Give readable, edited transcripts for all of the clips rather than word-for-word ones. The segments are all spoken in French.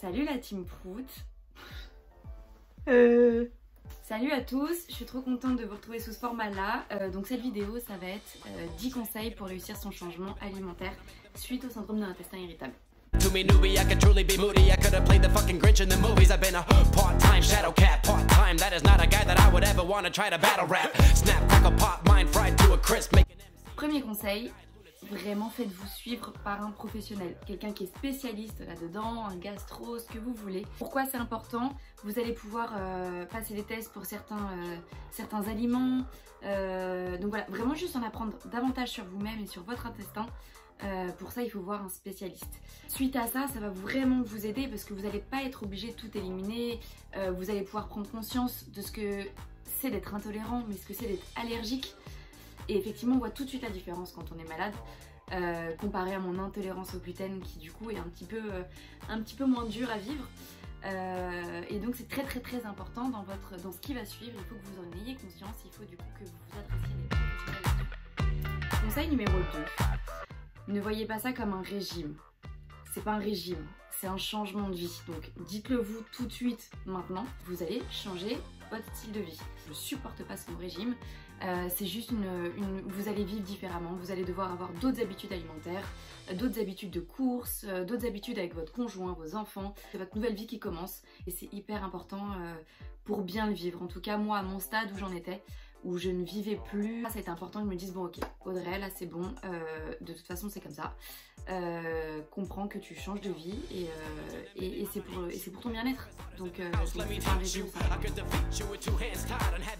Salut la team Prout. Salut à tous, je suis trop contente de vous retrouver sous ce format là. Donc cette vidéo ça va être 10 conseils pour réussir son changement alimentaire suite au syndrome de l'intestin irritable. To me newbie, I could truly be moody. I could have played the fucking Grinch in the movies. I've been a part-time shadow cat, part-time. That is not a guy that I would ever want to try to battle rap. Snap, crackle, pop, mind fried to a crisp. Premier conseil, vraiment faites-vous suivre par un professionnel, quelqu'un qui est spécialiste là-dedans, un gastro, ce que vous voulez. Pourquoi c'est important? Vous allez pouvoir passer des tests pour certains aliments. Donc voilà, vraiment juste en apprendre davantage sur vous-même et sur votre intestin. Pour ça il faut voir un spécialiste. Suite à ça, ça va vraiment vous aider parce que vous n'allez pas être obligé de tout éliminer. Vous allez pouvoir prendre conscience de ce que c'est d'être intolérant, mais ce que c'est d'être allergique. Et effectivement on voit tout de suite la différence quand on est malade comparé à mon intolérance au gluten qui du coup est un petit peu moins dur à vivre. Et donc c'est très important dans ce qui va suivre. Il faut que vous en ayez conscience, il faut du coup que vous vous adressiez à des professionnels. Conseil numéro 2. Ne voyez pas ça comme un régime. C'est pas un régime, c'est un changement de vie. Donc dites-le vous tout de suite maintenant, vous allez changer votre style de vie. Je supporte pas ce régime, c'est juste vous allez vivre différemment, vous allez devoir avoir d'autres habitudes alimentaires, d'autres habitudes de course, d'autres habitudes avec votre conjoint, vos enfants. C'est votre nouvelle vie qui commence et c'est hyper important pour bien le vivre. En tout cas moi à mon stade où j'en étais, où je ne vivais plus, c'était important que je me dise bon ok Audrey là c'est bon, de toute façon c'est comme ça, comprends que tu changes de vie et c'est pour ton bien-être, donc c'est pas un régime.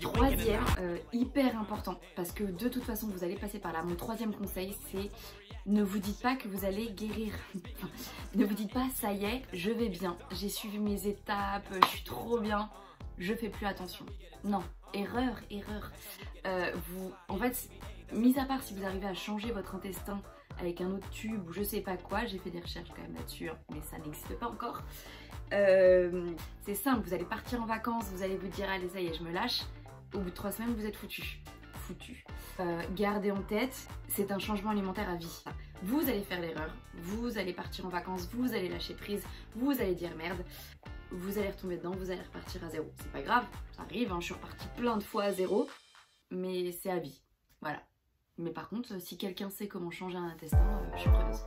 Troisième, hyper important parce que de toute façon vous allez passer par là. Mon troisième conseil c'est ne vous dites pas que vous allez guérir. Ne vous dites pas ça y est je vais bien, j'ai suivi mes étapes, je suis trop bien, je fais plus attention. Non, erreur. En fait, mis à part si vous arrivez à changer votre intestin avec un autre tube ou je sais pas quoi, j'ai fait des recherches quand même là-dessus, mais ça n'existe pas encore. C'est simple, vous allez partir en vacances, vous allez vous dire allez ça y est je me lâche, au bout de 3 semaines vous êtes foutu. Gardez en tête, c'est un changement alimentaire à vie. Vous allez faire l'erreur, vous allez partir en vacances, vous allez lâcher prise, vous allez dire merde. Vous allez retomber dedans, vous allez repartir à zéro. C'est pas grave, ça arrive, hein, je suis repartie plein de fois à zéro, mais c'est à vie. Voilà. Mais par contre, si quelqu'un sait comment changer un intestin, je suis preneuse.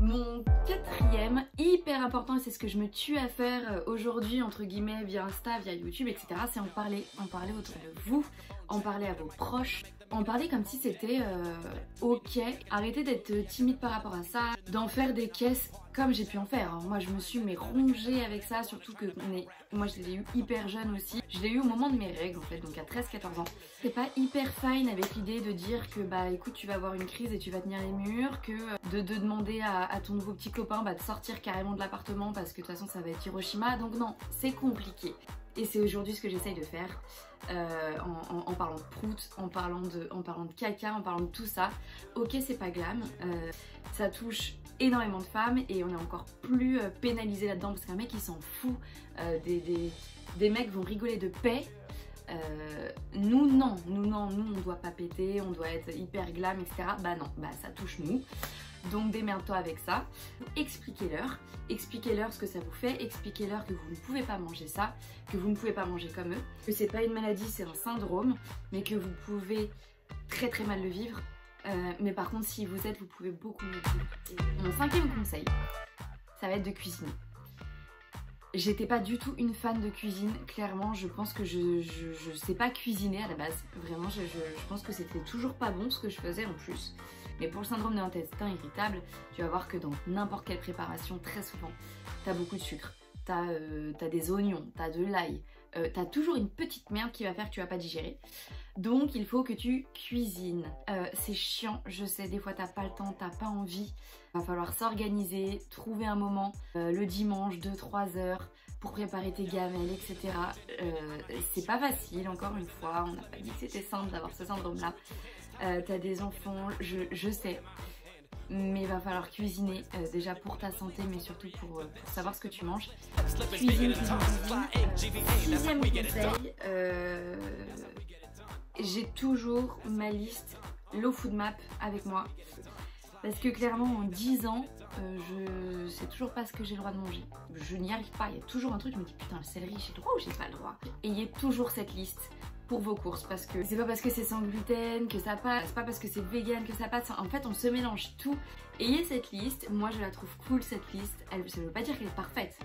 Mon quatrième, hyper important, et c'est ce que je me tue à faire aujourd'hui, entre guillemets, via Insta, via YouTube, etc., c'est en parler autour de vous, en parler à vos proches, en parler comme si c'était ok. Arrêtez d'être timide par rapport à ça, d'en faire des caisses comme j'ai pu en faire. Hein. Moi je me suis rongée avec ça, surtout que moi je l'ai eu hyper jeune aussi. Je l'ai eu au moment de mes règles en fait, donc à 13-14 ans. C'est pas hyper fine avec l'idée de dire que bah écoute tu vas avoir une crise et tu vas tenir les murs, que de demander à ton nouveau petit copain de sortir carrément de l'appartement parce que de toute façon ça va être Hiroshima. Donc non, c'est compliqué. Et c'est aujourd'hui ce que j'essaye de faire en parlant de prout, en parlant de caca, en parlant de tout ça. Ok c'est pas glam, ça touche énormément de femmes et on est encore plus pénalisé là-dedans parce qu'un mec il s'en fout, des mecs vont rigoler de paix. Nous on doit pas péter, on doit être hyper glam etc. Bah non, bah ça touche nous. Donc démerde-toi avec ça, expliquez-leur ce que ça vous fait, expliquez-leur que vous ne pouvez pas manger ça, que vous ne pouvez pas manger comme eux, que c'est pas une maladie, c'est un syndrome, mais que vous pouvez très mal le vivre, mais par contre si vous êtes, vous pouvez beaucoup mieux le vivre. Et mon cinquième conseil, ça va être de cuisiner. J'étais pas du tout une fan de cuisine, clairement je pense que je sais pas cuisiner à la base, vraiment je pense que c'était toujours pas bon ce que je faisais en plus. Mais pour le syndrome de l'intestin irritable, tu vas voir que dans n'importe quelle préparation, très souvent, t'as beaucoup de sucre, t'as des oignons, t'as de l'ail, t'as toujours une petite merde qui va faire que tu vas pas digérer. Donc il faut que tu cuisines. C'est chiant, je sais, des fois t'as pas le temps, t'as pas envie. Va falloir s'organiser, trouver un moment le dimanche, 2-3 heures pour préparer tes gamelles, etc. C'est pas facile, encore une fois, on n'a pas dit que c'était simple d'avoir ce syndrome-là. T'as des enfants, je sais, mais il va falloir cuisiner déjà pour ta santé, mais surtout pour savoir ce que tu manges. Cuisine. Sixième conseil, j'ai toujours ma liste Low Food Map avec moi. Parce que clairement en 10 ans, je sais toujours pas ce que j'ai le droit de manger. Je n'y arrive pas, il y a toujours un truc, je me dis putain le céleri j'ai le droit ou j'ai pas le droit. Ayez toujours cette liste pour vos courses parce que c'est pas parce que c'est sans gluten que ça passe, c'est pas parce que c'est vegan que ça passe, en fait on se mélange tout. Ayez cette liste, moi je la trouve cool cette liste, ça veut pas dire qu'elle est parfaite.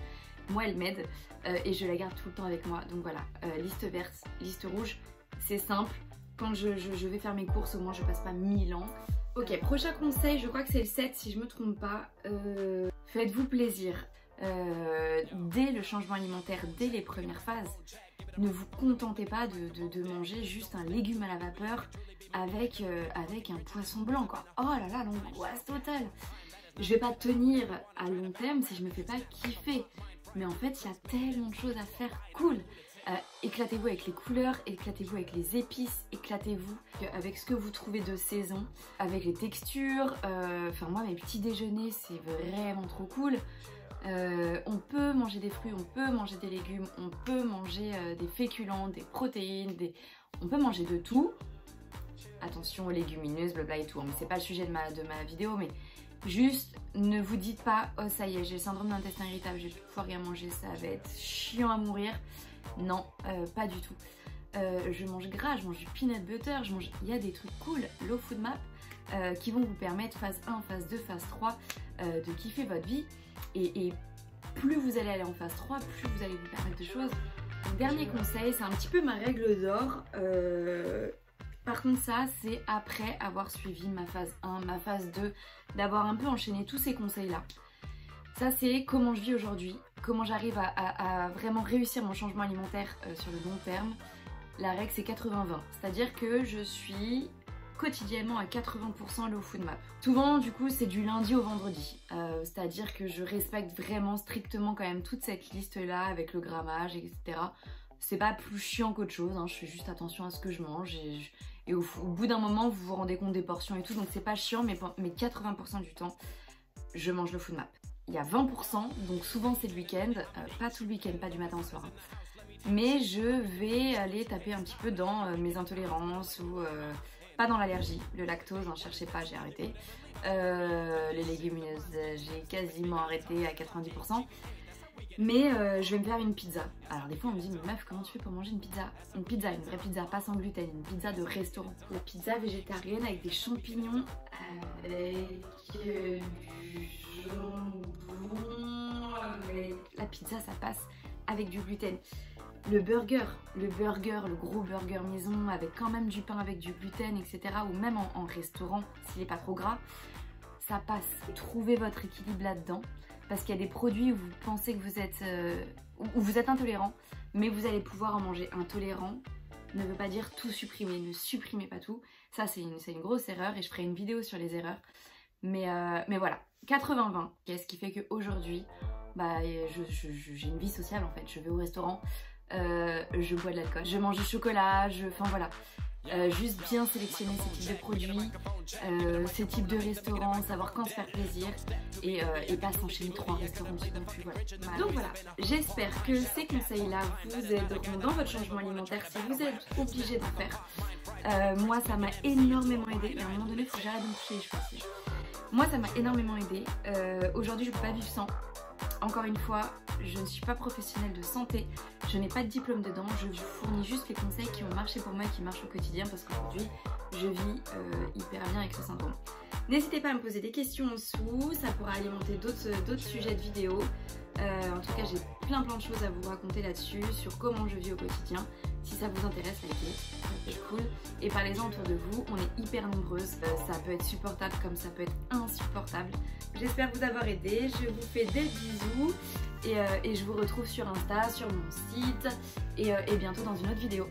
Moi elle m'aide et je la garde tout le temps avec moi, donc voilà, liste verte, liste rouge, c'est simple. Quand je vais faire mes courses, au moins je passe pas 1000 ans. Ok, prochain conseil, je crois que c'est le 7 si je me trompe pas. Faites-vous plaisir. Dès le changement alimentaire, dès les premières phases, ne vous contentez pas de manger juste un légume à la vapeur avec un poisson blanc quoi. Oh là là, l'angoisse totale. Je vais pas tenir à long terme si je me fais pas kiffer. Mais en fait, il y a tellement de choses à faire cool. Éclatez-vous avec les couleurs, éclatez-vous avec les épices, éclatez-vous avec ce que vous trouvez de saison, avec les textures. Enfin moi mes petits déjeuners c'est vraiment trop cool. On peut manger des fruits, on peut manger des légumes, on peut manger des féculents, des protéines, on peut manger de tout. Attention aux légumineuses, blabla et tout, mais c'est pas le sujet de ma vidéo, mais juste ne vous dites pas oh ça y est j'ai le syndrome d'intestin irritable, je vais plus pouvoir rien manger, ça va être chiant à mourir. Non, pas du tout. Je mange gras, je mange du peanut butter, il y a des trucs cool, Low Food Map, qui vont vous permettre phase 1, phase 2, phase 3 de kiffer votre vie. Et plus vous allez aller en phase 3, plus vous allez vous permettre de choses. Donc, dernier conseil, c'est un petit peu ma règle d'or. Par contre ça, c'est après avoir suivi ma phase 1, ma phase 2, d'avoir un peu enchaîné tous ces conseils-là. Ça c'est comment je vis aujourd'hui, comment j'arrive à vraiment réussir mon changement alimentaire sur le long terme. La règle c'est 80-20, c'est-à-dire que je suis quotidiennement à 80% Low Food Map. Souvent du coup c'est du lundi au vendredi, c'est-à-dire que je respecte vraiment strictement quand même toute cette liste-là avec le grammage, etc. C'est pas plus chiant qu'autre chose, hein. Je fais juste attention à ce que je mange et au bout d'un moment vous vous rendez compte des portions et tout, donc c'est pas chiant, mais 80% du temps je mange Low Food Map. Il y a 20%, donc souvent c'est le week-end, pas tout le week-end, pas du matin au soir, hein. Mais je vais aller taper un petit peu dans mes intolérances ou pas dans l'allergie, le lactose, n'en cherchez pas, j'ai arrêté. Les légumineuses, j'ai quasiment arrêté à 90%. Mais je vais me faire une pizza. Alors des fois on me dit mais meuf comment tu fais pour manger une pizza? Une pizza, une vraie pizza, pas sans gluten, une pizza de restaurant. La pizza végétarienne avec des champignons, avec du jambon, la pizza ça passe avec du gluten. Le burger, le gros burger maison avec quand même du pain avec du gluten, etc. Ou même en restaurant s'il n'est pas trop gras, ça passe. Trouvez votre équilibre là-dedans. Parce qu'il y a des produits où vous pensez que vous êtes intolérant, mais vous allez pouvoir en manger. Intolérant ne veut pas dire tout supprimer, ne supprimez pas tout. Ça c'est une grosse erreur et je ferai une vidéo sur les erreurs. Mais voilà, 80-20, ce qui fait qu'aujourd'hui, bah, j'ai une vie sociale en fait. Je vais au restaurant, je bois de l'alcool, je mange du chocolat, enfin voilà. Juste bien sélectionner ces types de produits, ces types de restaurants, savoir quand se faire plaisir et pas s'enchaîner 3 restaurants non plus. Voilà. Donc voilà, j'espère que ces conseils-là vous aideront dans votre changement alimentaire si vous êtes obligé d'en faire. Moi ça m'a énormément aidé, mais à un moment donné il faut que j'arrête de me toucher les cheveux aussi. Moi ça m'a énormément aidé. Aujourd'hui je ne peux pas vivre sans. Encore une fois, je ne suis pas professionnelle de santé, je n'ai pas de diplôme dedans, je vous fournis juste les conseils qui ont marché pour moi et qui marchent au quotidien parce qu'aujourd'hui, je vis hyper bien avec ce syndrome. N'hésitez pas à me poser des questions en dessous, ça pourra alimenter d'autres sujets de vidéos. En tout cas, j'ai plein de choses à vous raconter là-dessus, sur comment je vis au quotidien. Si ça vous intéresse, likez, ça peut être cool. Et parlez-en autour de vous, on est hyper nombreuses. Ça peut être supportable comme ça peut être insupportable. J'espère vous avoir aidé, je vous fais des bisous. Et je vous retrouve sur Insta, sur mon site et bientôt dans une autre vidéo.